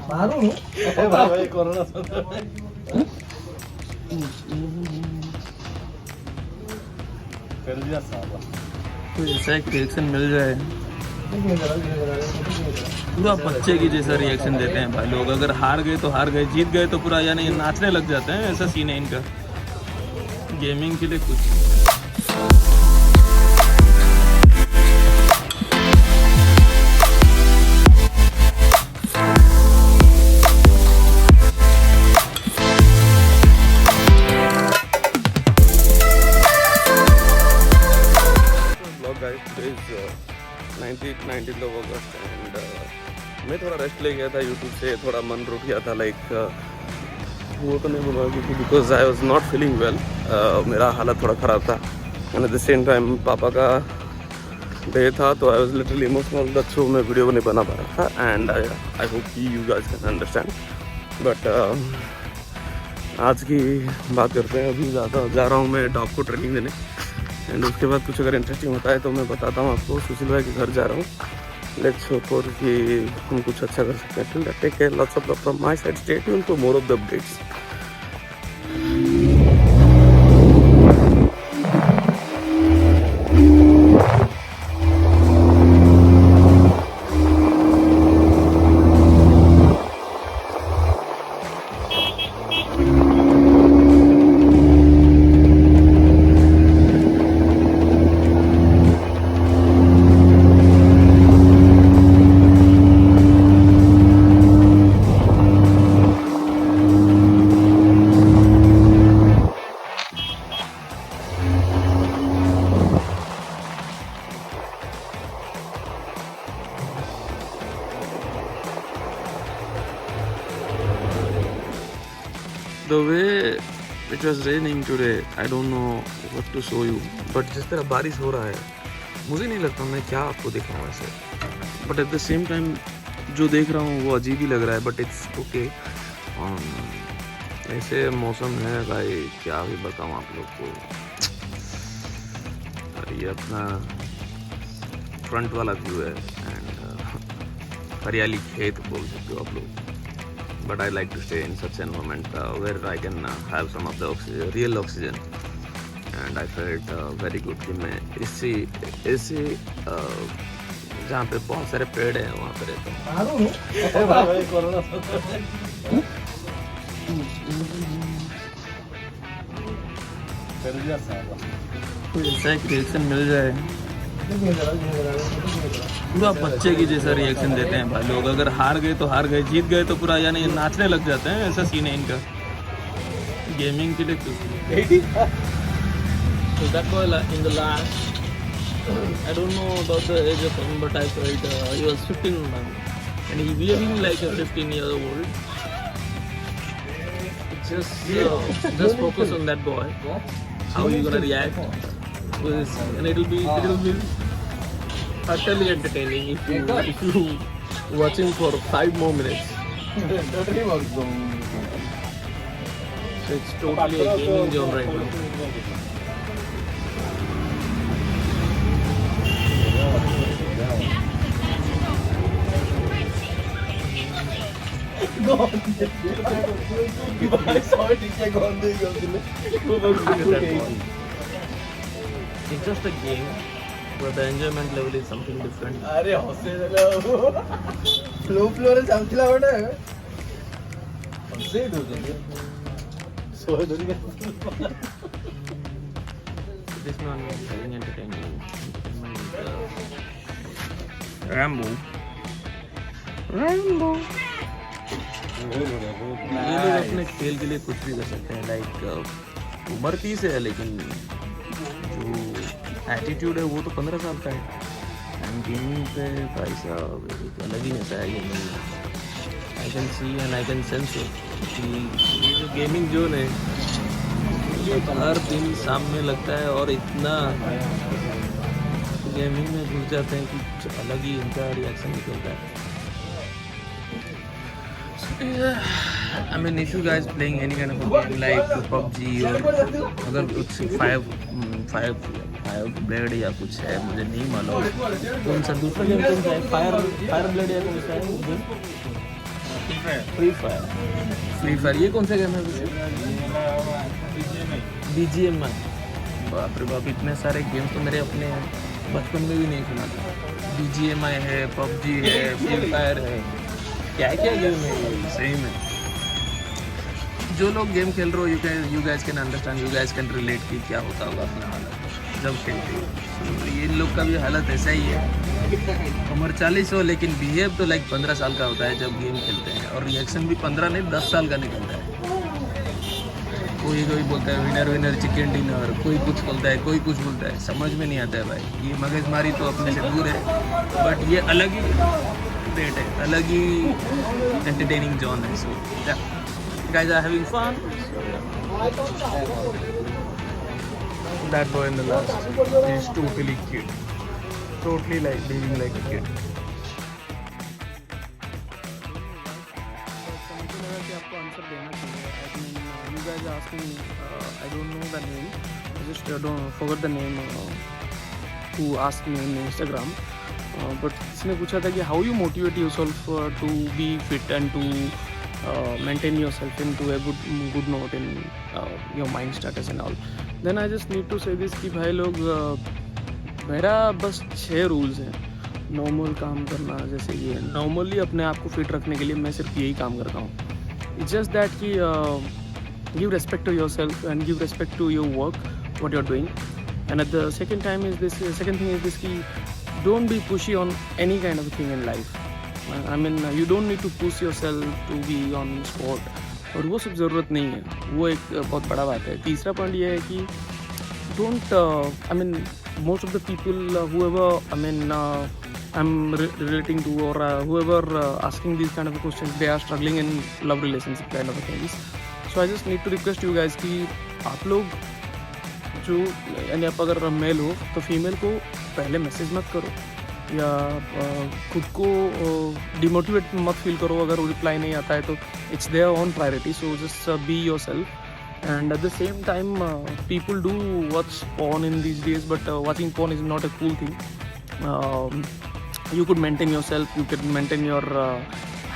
तो ऐसा एक रिएक्शन मिल जाए, पूरा बच्चे की जैसा रिएक्शन देते हैं भाई लोग। अगर हार गए तो हार गए, जीत गए तो पूरा यानी नाचने लग जाते हैं। ऐसा सीन है इनका गेमिंग के लिए कुछ। Guys 19th of August and मैं थोड़ा रेस्ट ले गया था यूट्यूब से, थोड़ा मन रुक गया था। लाइक वो तो नहीं बोलूँगा क्योंकि because I was not feeling well, मेरा हालत थोड़ा ख़राब था and at the same time पापा का डे था, तो I was literally emotional that show में वीडियो नहीं बना पा रहा था। And I hope you guys can understand. But आज की बात करते हैं। अभी जा रहा हूँ मैं डॉग को ट्रेनिंग देने एंड उसके बाद कुछ अगर इंटरेस्टिंग होता है तो मैं बताता हूँ आपको। सुशील भाई के घर जा रहा हूँ। लेट्स होप फॉर कि हम कुछ अच्छा कर सकते हैं। Take care, lots of love from my side, stay tuned for more of the updates. The way it was raining today, I don't know what to show you. But जिस तरह बारिश हो रहा है, मुझे नहीं लगता मैं क्या आपको दिखाऊँ ऐसे। But at the same time, जो देख रहा हूँ वो अजीब ही लग रहा है। But it's okay. ऐसे मौसम है भाई, क्या भी बताऊँ आप लोग को। ये अपना फ्रंट वाला व्यू है एंड हरियाली खेत बोल सकते हो आप लोग। But I like to stay in such environment where I can have some of the oxygen, real oxygen, and I felt very good कि मैं इसी जहाँ पे बहुत सारे पेड़ हैं वहाँ पे रहता हूँ। ऐसा एक रिएक्शन मिल जाए, पूरा बच्चे की जैसा रिएक्शन देते हैं भाई लोग। अगर हार गए तो हार गए, जीत गए तो पूरा यानी नाचने लग जाते हैं। ऐसा सीन है इनका गेमिंग के लिए कुछ। So that boy in the last, I don't know about the age of him, but I felt he was 15 and he behaving like a 15-year-old. Just focus on that boy, how you gonna react, and it'll be utterly entertaining if you watching for 5 more minutes. So it's totally a gaming zone right now. It's just a game, but the enjoyment level is something different. अरे हौसले flow रे चमचला बड़ा है हौसले दो सो दो This one is having entertainment. Rambo. ये लोग अपने खेल के लिए कुछ भी कर सकते हैं। लाइक उम्र 30 है लेकिन जो एटीट्यूड है वो तो 15 साल का है। एंड गेमिंग पे भाई साहब अलग ही नशा है gaming. I can see and I can sense कि ये जो गेमिंग जोन है हर दिन सामने लगता है और इतना गेमिंग में घुस जाते हैं कि कुछ अलग ही इनका रिएक्शन निकलता है। I mean, if you guys playing any kind of a game like PUBG or अगर कुछ फायर ब्लेड या कुछ है, मुझे नहीं मालूम कौन सा दूसरा गेम कौन सा है, फायर ब्लेड या कौन सा है गेम। फ्री फायर ये कौन सा गेम है BGMI? बाप रे बाप, इतने सारे गेम तो मेरे अपने बचपन में भी नहीं सुना था। BGMI है, PUBG है, फ्री फायर है, क्या क्या गेम है ये, सही में। जो लोग गेम खेल रहे हो, you guys can understand, you guys can relate कि क्या होता होगा अपना हालत जब खेलते हो। तो ये लोग का भी हालत ऐसा ही है, उम्र 40 हो लेकिन बिहेव तो लाइक 15 साल का होता है जब गेम खेलते हैं, और रिएक्शन भी 15 नहीं 10 साल का निकलता है। कोई बोलता है विनर विनर चिकन डिनर, कोई कुछ बोलता है, कोई कुछ बोलता है, समझ में नहीं आता है भाई। ये मगजमारी तो अपने से दूर है, बट ये अलग ही रेट है, अलग ही एंटरटेनिंग जॉन है। सो guys are having fun. That boy in the last is totally kid, totally like behaving like a kid. मुझे लगा कि आपको आंसर देना चाहिए। I mean, you guys are asking, I don't know the name, I just don't forget the name who asked me on Instagram, but इसने पूछा था कि how you motivate yourself to be fit and to maintain yourself into a good note in your mind status and all. Then I just need to say this कि भाई लोग, मेरा बस 6 rules हैं। नॉर्मल काम करना, जैसे ये नॉर्मली अपने आप को फिट रखने के लिए मैं सिर्फ यही काम करता हूँ। इट्स जस्ट दैट कि give respect to yourself and give respect to your work what you are doing, and at the second thing is this कि don't be pushy on any kind of thing in life. I mean, you don't need to push yourself to be on spot, और वो सब ज़रूरत नहीं है, वो एक बहुत बड़ा बात है। तीसरा पॉइंट ये है कि don't, I mean, most of the people whoever, I mean, I'm relating to, or whoever asking these kind of questions, they are struggling in love relationship kind of things. So I just need to request you guys कि आप लोग जो, यानी आप अगर mail हो तो female को पहले मैसेज मत करो, या खुद को डिमोटिवेट मत फील करो अगर रिप्लाई नहीं आता है तो। It's their own priority, so just be your self. And at the same time people do watch porn in these days, but watching porn is not a cool thing. You could maintain yourself, you could maintain your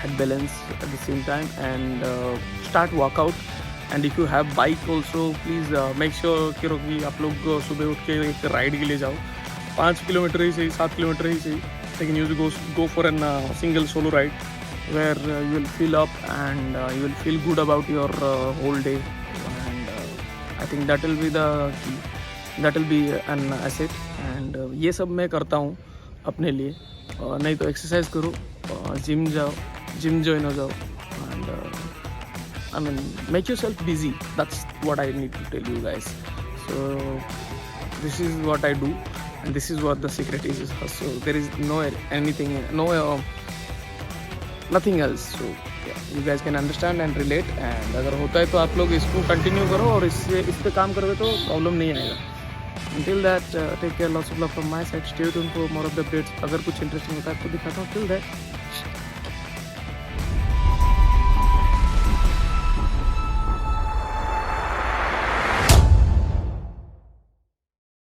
head balance at the same time, and start workout. And if you have bike also, please make sure कि आप लोग सुबह उठ के एक ride के लिए जाओ, 5 किलोमीटर ही सही, 7 किलोमीटर ही सही, लेकिन you go for an single solo ride where you will feel up and you will feel good about your whole day, and I think that will be an asset. And ये सब मैं करता हूँ अपने लिए, नहीं तो एक्सरसाइज करो, जिम जाओ, जिम ज्वाइन हो जाओ, and I mean, make yourself busy. That's what I need to tell you guys. So this is what I do, and this is what the secret is. So there is nothing else. So yeah, you guys can understand and relate. And अगर होता है तो आप लोग इसको continue करो, और इस पे काम करोगे तो प्रॉब्लम नहीं आएगा। Until that, take care, lots of love from my side. Stay tuned for more of the updates. अगर कुछ इंटरेस्टिंग होता है आपको दिखाता हूँ। Till that,